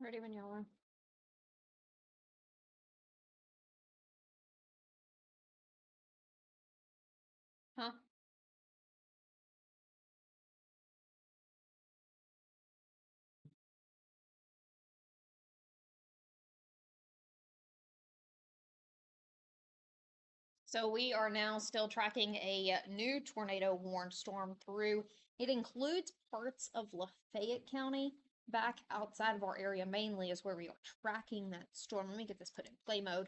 Ready when y'all are. Huh? So we are now still tracking a new tornado warned storm through. It includes parts of Lafayette County. Back outside of our area mainly is where we are tracking that storm. Let me get this put in play mode.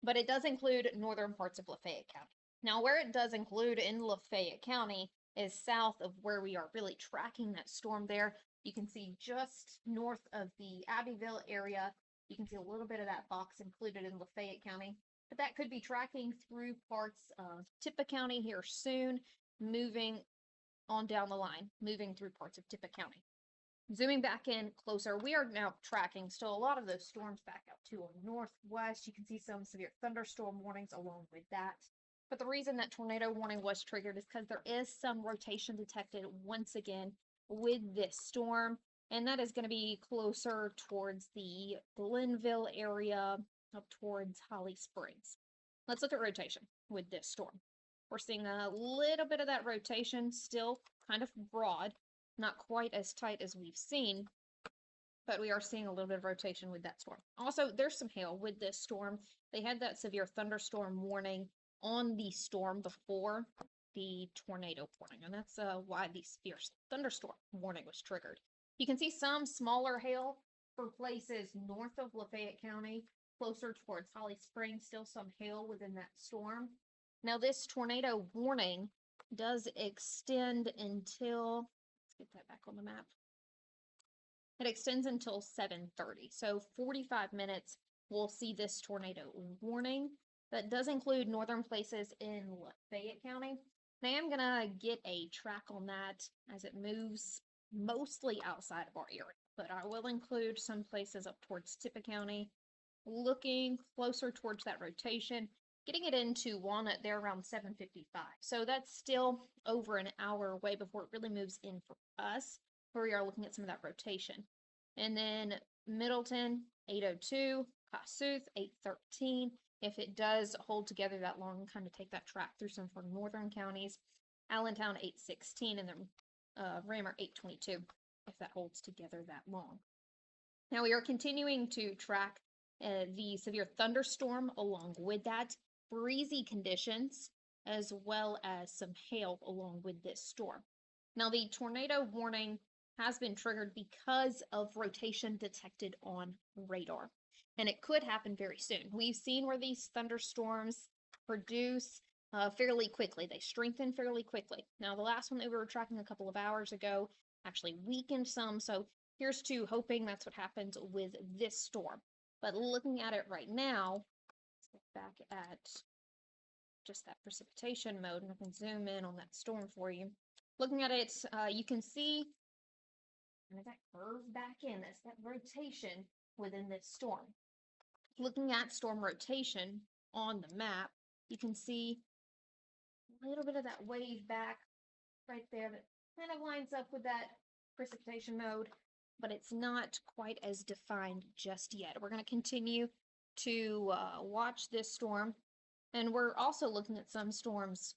But it does include northern parts of Lafayette County. Now, where it does include in Lafayette County is south of where we are really tracking that storm there. You can see just north of the Abbeville area. You can see a little bit of that box included in Lafayette County, but that could be tracking through parts of Tippah County here soon, moving on down the line, moving through parts of Tippah County. Zooming back in closer, we are now tracking still a lot of those storms back out to our northwest. You can see some severe thunderstorm warnings along with that. But the reason that tornado warning was triggered is because there is some rotation detected once again with this storm, and that is going to be closer towards the Glenville area up towards Holly Springs. Let's look at rotation with this storm. We're seeing a little bit of that rotation, still kind of broad, not quite as tight as we've seen, but we are seeing a little bit of rotation with that storm. Also, there's some hail with this storm. They had that severe thunderstorm warning on the storm before the tornado warning, and that's why the severe thunderstorm warning was triggered. You can see some smaller hail for places north of Lafayette County, closer towards Holly Springs, still some hail within that storm. Now, this tornado warning does extend until, let's get that back on the map. It extends until 7:30. So 45 minutes, we'll see this tornado warning. That does include northern places in Lafayette County. And I am going to get a track on that as it moves mostly outside of our area. But I will include some places up towards Tippah County, looking closer towards that rotation, getting it into Walnut there around 7:55. So that's still over an hour away before it really moves in for us, where we are looking at some of that rotation. And then Middleton, 8:02, Kossuth, 8:13. If it does hold together that long and kind of take that track through some of our northern counties, Allentown, 8:16, and then Rammer, 8:22, if that holds together that long. Now we are continuing to track the severe thunderstorm along with that, breezy conditions, as well as some hail along with this storm. Now the tornado warning has been triggered because of rotation detected on radar, and it could happen very soon. We've seen where these thunderstorms produce fairly quickly. They strengthen fairly quickly. Now the last one that we were tracking a couple of hours ago actually weakened some, so here's to hoping that's what happens with this storm. But looking at it right now, let's look back at just that precipitation mode, and I can zoom in on that storm for you. Looking at it, you can see and that curve back in, that's that rotation within this storm. Looking at storm rotation on the map, you can see a little bit of that wave back right there that kind of lines up with that precipitation mode, but it's not quite as defined just yet. We're going to continue to watch this storm, and we're also looking at some storms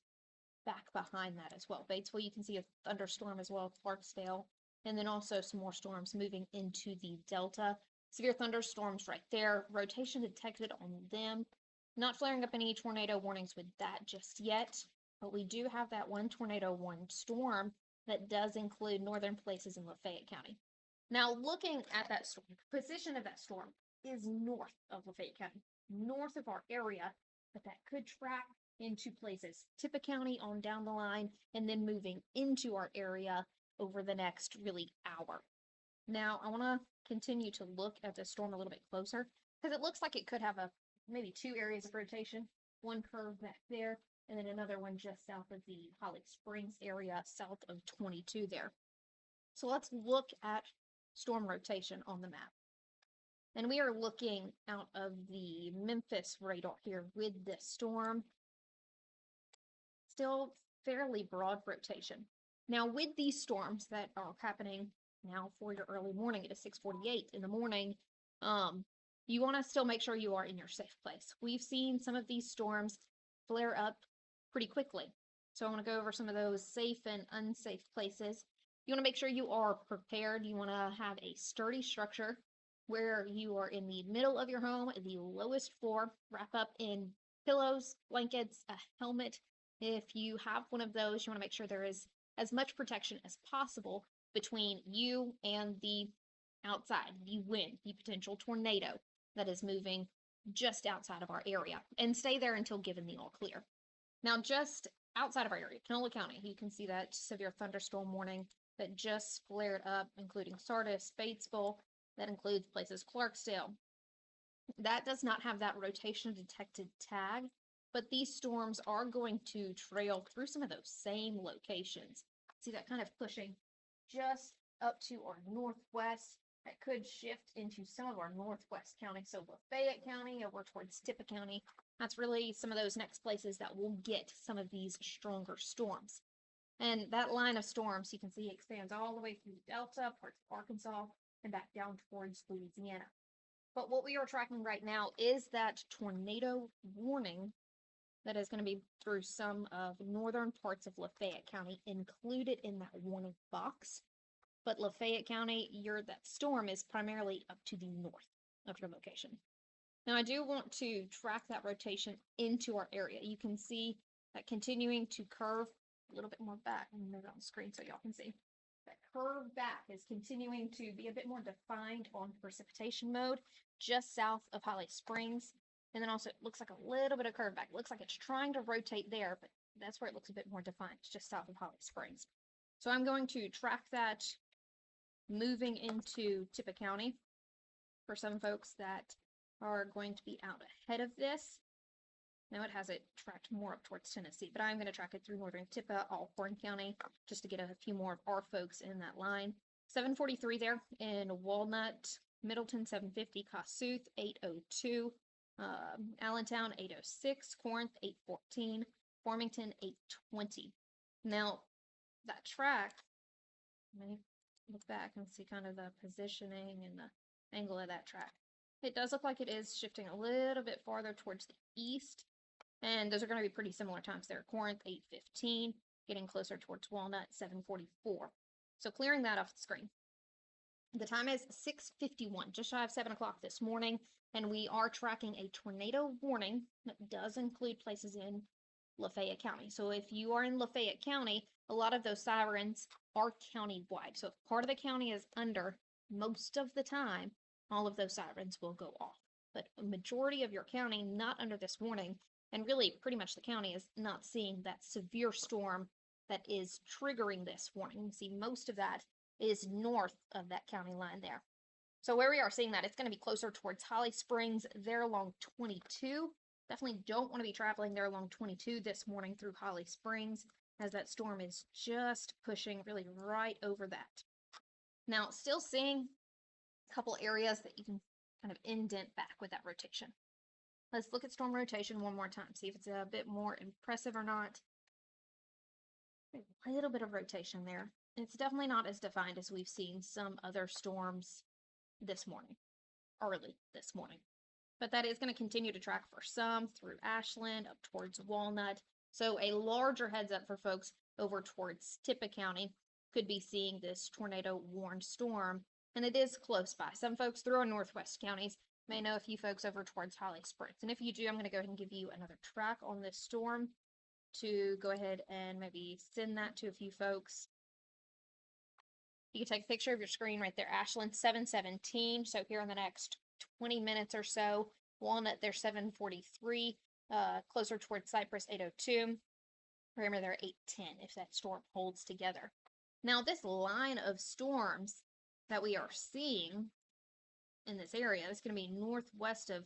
back behind that as well. Batesville, you can see a thunderstorm as well, Clarksdale, and then also some more storms moving into the Delta. Severe thunderstorms right there, rotation detected on them. Not flaring up any tornado warnings with that just yet, but we do have that one tornado warning storm that does include northern places in Lafayette County. Now, looking at that storm, the position of that storm is north of Lafayette County, north of our area, but that could track into places, Tippah County on down the line, and then moving into our area over the next really hour. Now, I want to continue to look at this storm a little bit closer because it looks like it could have maybe two areas of rotation, one curve back there, and then another one just south of the Holly Springs area, south of 22 there. So let's look at storm rotation on the map. And we are looking out of the Memphis radar here with this storm. Still fairly broad rotation. Now, with these storms that are happening now for your early morning, it is 6:48 in the morning, um, you want to still make sure you are in your safe place. We've seen some of these storms flare up pretty quickly. So I want to go over some of those safe and unsafe places. You want to make sure you are prepared. You want to have a sturdy structure where you are in the middle of your home, at the lowest floor, wrap up in pillows, blankets, a helmet. If you have one of those, you want to make sure there is as much protection as possible between you and the outside, the wind, the potential tornado that is moving just outside of our area, and stay there until given the all clear. Now, just outside of our area, Canola County, you can see that severe thunderstorm warning that just flared up, including Sardis, Batesville. That includes places Clarksdale. That does not have that rotation detected tag, but these storms are going to trail through some of those same locations. See that kind of pushing just up to our northwest. That could shift into some of our northwest counties. So Lafayette County over towards Tippah County. That's really some of those next places that will get some of these stronger storms. And that line of storms, you can see, expands all the way through the Delta, parts of Arkansas, and back down towards Louisiana. But what we are tracking right now is that tornado warning that is going to be through some of northern parts of Lafayette County included in that warning box. But Lafayette County, that storm is primarily up to the north of your location. Now, I do want to track that rotation into our area. You can see that continuing to curve a little bit more back. I'm going to move it on the screen so y'all can see. That curve back is continuing to be a bit more defined on precipitation mode, just south of Holly Springs. And then also it looks like a little bit of curve back. It looks like it's trying to rotate there, but that's where it looks a bit more defined. It's just south of Holly Springs. So I'm going to track that moving into Tippah County for some folks that are going to be out ahead of this. Now it has it tracked more up towards Tennessee, but I'm going to track it through northern Tippah, Alcorn County, just to get a few more of our folks in that line. 743 there in Walnut, Middleton 750, Kossuth 802, Allentown 806, Corinth 814, Farmington 820. Now that track, let me look back and see kind of the positioning and the angle of that track. It does look like it is shifting a little bit farther towards the east, and those are going to be pretty similar times there. Corinth 815, getting closer towards Walnut 744. So clearing that off the screen. The time is 6:51, just shy of 7 o'clock this morning, and we are tracking a tornado warning that does include places in Lafayette County. So if you are in Lafayette County, a lot of those sirens are county-wide. So if part of the county is under, most of the time, all of those sirens will go off. But a majority of your county not under this warning, and really pretty much the county is not seeing that severe storm that is triggering this warning. You see most of that is north of that county line there. So where we are seeing that, it's going to be closer towards Holly Springs, there along 22. Definitely don't want to be traveling there along 22 this morning through Holly Springs, as that storm is just pushing really right over that. Now, still seeing a couple areas that you can kind of indent back with that rotation. Let's look at storm rotation one more time, see if it's a bit more impressive or not. A little bit of rotation there. It's definitely not as defined as we've seen some other storms this morning, early this morning. But that is going to continue to track for some through Ashland up towards Walnut. So a larger heads up for folks over towards Tippah County could be seeing this tornado warned storm, and it is close by. Some folks through our northwest counties may know a few folks over towards Holly Springs. And if you do, I'm going to go ahead and give you another track on this storm to go ahead and maybe send that to a few folks. You can take a picture of your screen right there. Ashland 717. So here in the next 20 minutes or so, Walnut there 743, closer towards Cypress 802. Remember they're 810 if that storm holds together. Now this line of storms that we are seeing in this area is going to be northwest of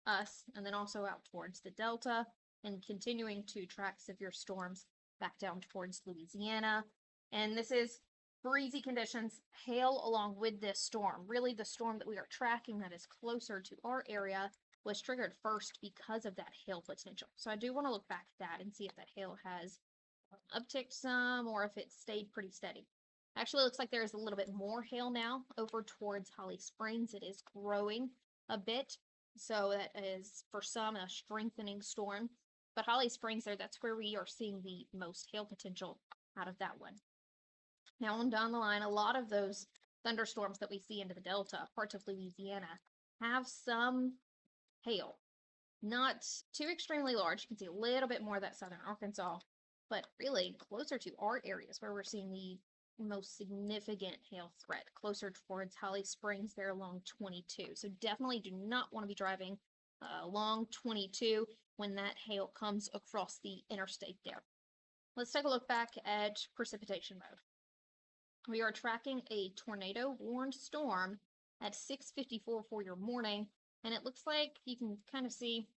us and then also out towards the Delta and continuing to track severe storms back down towards Louisiana. And this is breezy conditions, hail along with this storm. Really the storm that we are tracking that is closer to our area was triggered first because of that hail potential. So I do want to look back at that and see if that hail has upticked some or if it stayed pretty steady. Actually, it looks like there's a little bit more hail now over towards Holly Springs. It is growing a bit, so that is for some a strengthening storm. But Holly Springs there, that's where we are seeing the most hail potential out of that one. Now on down the line, a lot of those thunderstorms that we see into the Delta, parts of Louisiana, have some hail. Not too extremely large. You can see a little bit more of that southern Arkansas, but really closer to our areas where we're seeing the most significant hail threat, closer towards Holly Springs there along 22. So definitely do not want to be driving along 22 when that hail comes across the interstate there. Let's take a look back at precipitation mode. We are tracking a tornado warned storm at 6:54 for your morning, and it looks like you can kind of see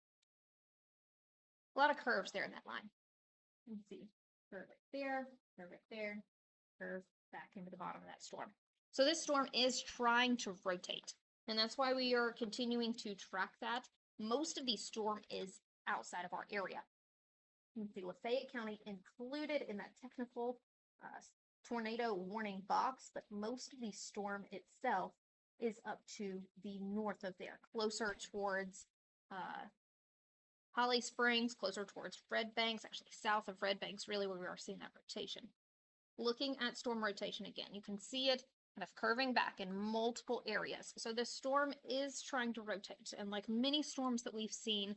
a lot of curves there in that line. You can see curve right there, curve back into the bottom of that storm. So this storm is trying to rotate, and that's why we are continuing to track that. Most of the storm is outside of our area. You can see Lafayette County included in that technical tornado warning box, but most of the storm itself is up to the north of there, closer towards Holly Springs, closer towards Red Banks, actually south of Red Banks, really where we are seeing that rotation. Looking at storm rotation again, you can see it kind of curving back in multiple areas. So this storm is trying to rotate, and like many storms that we've seen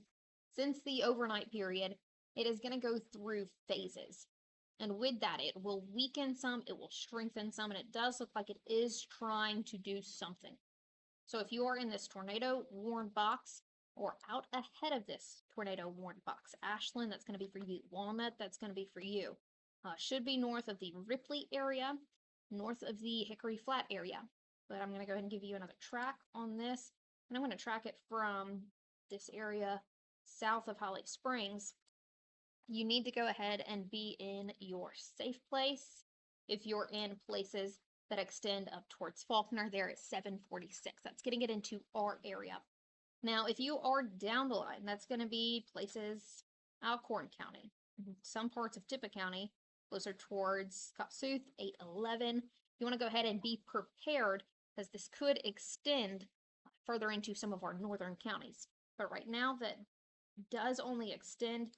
since the overnight period, it is going to go through phases. And with that, it will weaken some, it will strengthen some, and it does look like it is trying to do something. So if you are in this tornado warned box or out ahead of this tornado warned box, Ashland, that's going to be for you. Walnut, that's going to be for you. Should be north of the Ripley area, north of the Hickory Flat area. But I'm going to go ahead and give you another track on this. And I'm going to track it from this area south of Holly Springs. You need to go ahead and be in your safe place. If you're in places that extend up towards Faulkner, there at 746. That's getting it into our area. Now, if you are down the line, that's going to be places Alcorn County, some parts of Tippah County, closer towards Kossuth, 811. You want to go ahead and be prepared because this could extend further into some of our northern counties. But right now, that does only extend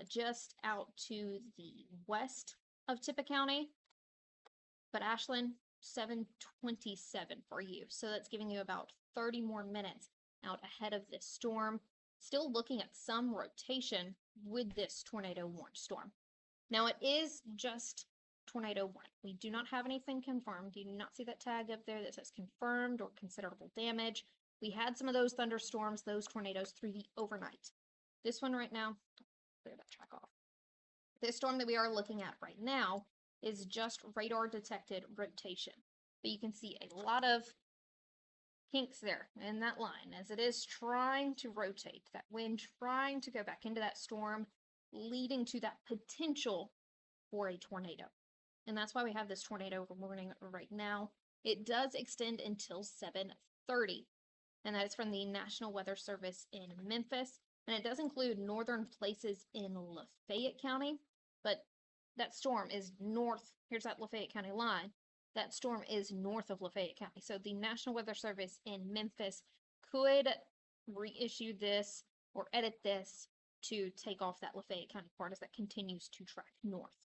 just out to the west of Tippah County. But Ashland, 727 for you. So that's giving you about 30 more minutes out ahead of this storm. Still looking at some rotation with this tornado warned storm. Now it is just tornado warning. We do not have anything confirmed. You do not see that tag up there that says confirmed or considerable damage. We had some of those thunderstorms, those tornadoes through the overnight. This one right now, clear that track off. This storm that we are looking at right now is just radar detected rotation. But you can see a lot of kinks there in that line as it is trying to rotate, that wind trying to go back into that storm, leading to that potential for a tornado. And that's why we have this tornado warning right now. It does extend until 7:30, and that is from the National Weather Service in Memphis. And it does include northern places in Lafayette County, but that storm is north. Here's that Lafayette County line. That storm is north of Lafayette County. So the National Weather Service in Memphis could reissue this or edit this to take off that Lafayette County part as that continues to track north.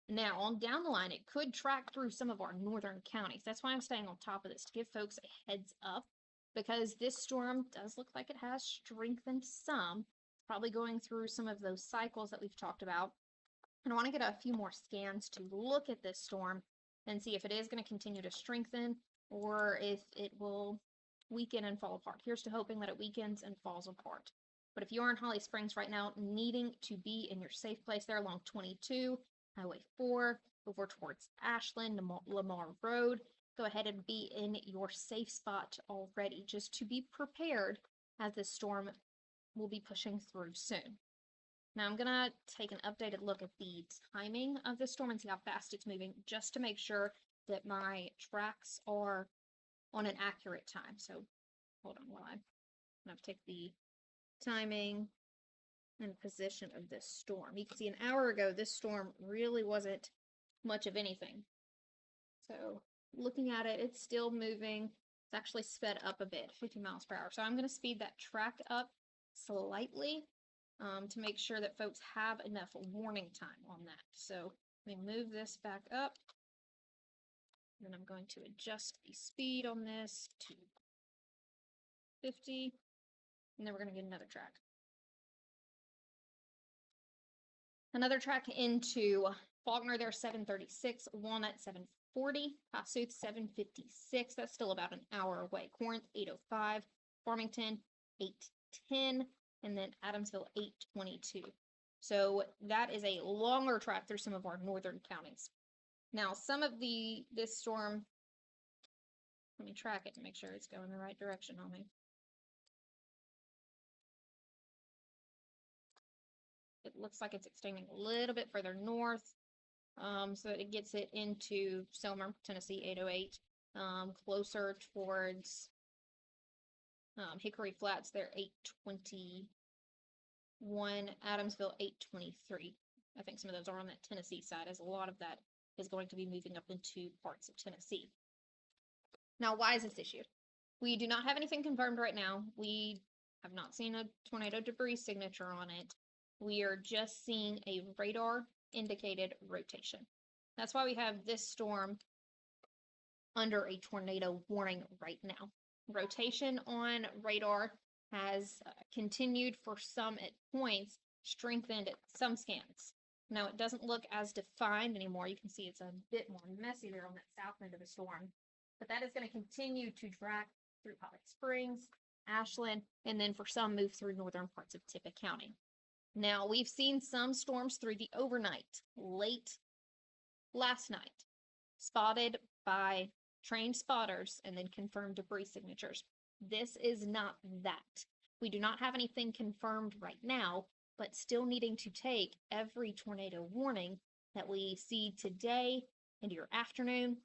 Now, on down the line, it could track through some of our northern counties. That's why I'm staying on top of this, to give folks a heads up, because this storm does look like it has strengthened some, probably going through some of those cycles that we've talked about. And I want to get a few more scans to look at this storm and see if it is going to continue to strengthen or if it will weaken and fall apart. Here's to hoping that it weakens and falls apart. But if you're in Holly Springs right now, needing to be in your safe place there along 22, Highway 4, over towards Ashland, Lamar Road, go ahead and be in your safe spot already, just to be prepared as this storm will be pushing through soon. Now I'm going to take an updated look at the timing of this storm and see how fast it's moving, just to make sure that my tracks are on an accurate time. So hold on while I'm going to take the timing and position of this storm. You can see an hour ago, this storm really wasn't much of anything. So looking at it, it's still moving. It's actually sped up a bit, 50 miles per hour. So I'm going to speed that track up slightly to make sure that folks have enough warning time on that. So let me move this back up. And then I'm going to adjust the speed on this to 50. And then we're going to get another track. Another track into Faulkner there, 736, Walnut 740, Kossuth 756. That's still about an hour away. Corinth 805, Farmington 810, and then Adamsville 822. So that is a longer track through some of our northern counties. Now, some of this storm, let me track it to make sure it's going the right direction on me. It looks like it's extending a little bit further north, so that it gets it into Selmer, Tennessee, 808, closer towards Hickory Flats, there, 821, Adamsville, 823. I think some of those are on that Tennessee side, as a lot of that is going to be moving up into parts of Tennessee. Now, why is this issued? We do not have anything confirmed right now. We have not seen a tornado debris signature on it. We are just seeing a radar indicated rotation. That's why we have this storm under a tornado warning right now. Rotation on radar has continued for some at points, strengthened at some scans. Now it doesn't look as defined anymore. You can see it's a bit more messy there on that south end of the storm, but that is going to continue to track through Holly Springs, Ashland, and then for some move through northern parts of Tippah County. Now, we've seen some storms through the overnight, late last night, spotted by trained spotters and then confirmed debris signatures. This is not that. We do not have anything confirmed right now, but still needing to take every tornado warning that we see today into your afternoon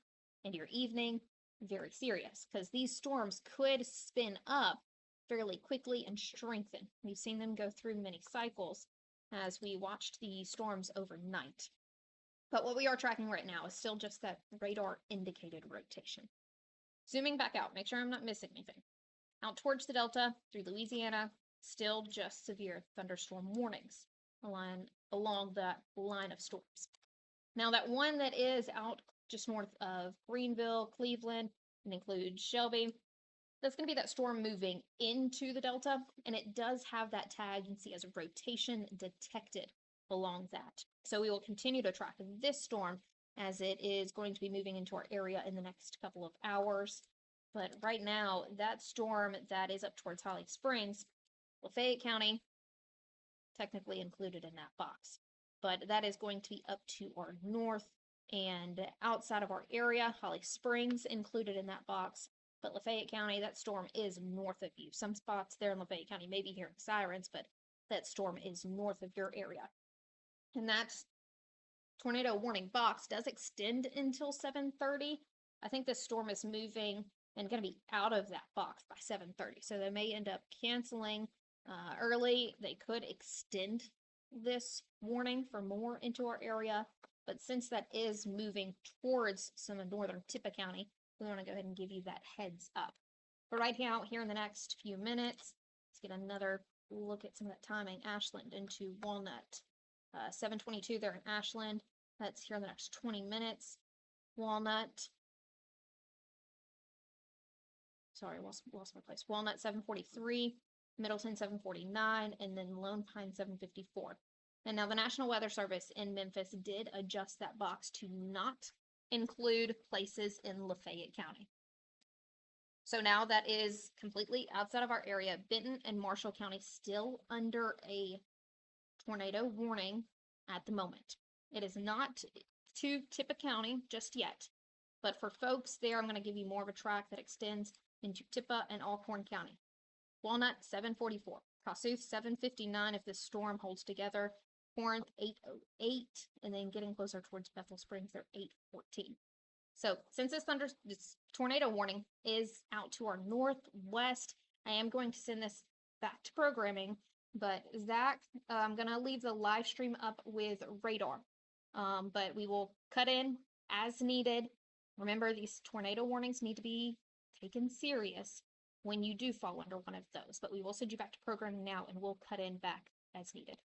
and your evening very serious, because these storms could spin up fairly quickly and strengthen. We've seen them go through many cycles as we watched the storms overnight. But what we are tracking right now is still just that radar indicated rotation. Zooming back out, make sure I'm not missing anything. Out towards the Delta, through Louisiana, still just severe thunderstorm warnings along that line of storms. Now that one that is out just north of Greenville, Cleveland, and includes Shelby, that's going to be that storm moving into the Delta, and it does have that tag you can see as a rotation detected along that. So we will continue to track this storm as it is going to be moving into our area in the next couple of hours. But right now, that storm that is up towards Holly Springs, Lafayette County, technically included in that box. But that is going to be up to our north and outside of our area. Holly Springs included in that box. But Lafayette County, that storm is north of you. Some spots there in Lafayette County may be hearing sirens, but that storm is north of your area. And that tornado warning box does extend until 7:30. I think this storm is moving and going to be out of that box by 7:30. So they may end up canceling early. They could extend this warning for more into our area. But since that is moving towards some of northern Tippah County, we want to go ahead and give you that heads up. But right now, here in the next few minutes, let's get another look at some of that timing. Ashland into Walnut. 7:22 there in Ashland. That's here in the next 20 minutes. Walnut. Sorry, lost my place. Walnut 7:43, Middleton 7:49, and then Lone Pine 7:54. And now the National Weather Service in Memphis did adjust that box to not include places in Lafayette County. So now that is completely outside of our area. Benton and Marshall County still under a tornado warning at the moment. It is not to Tippah County just yet, but for folks there, I'm going to give you more of a track that extends into Tippah and Alcorn County. Walnut 7:44, Kossuth 7:59 if this storm holds together, Corinth 8:08, and then getting closer towards Bethel Springs, they're 8:14. So since this tornado warning is out to our northwest, I am going to send this back to programming. But Zach, I'm going to leave the live stream up with radar. But we will cut in as needed Remember, these tornado warnings need to be taken serious when you do fall under one of those. But we will send you back to programming now, and we'll cut in back as needed.